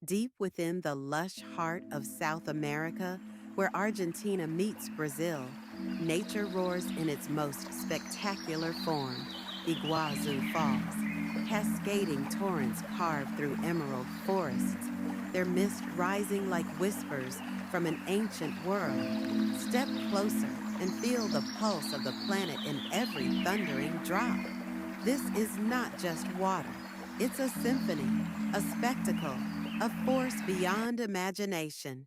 Deep within the lush heart of South America, where Argentina meets Brazil, nature roars in its most spectacular form, Iguazu Falls. Cascading torrents carve through emerald forests, their mist rising like whispers from an ancient world. Step closer and feel the pulse of the planet in every thundering drop. This is not just water, it's a symphony, a spectacle, a force beyond imagination,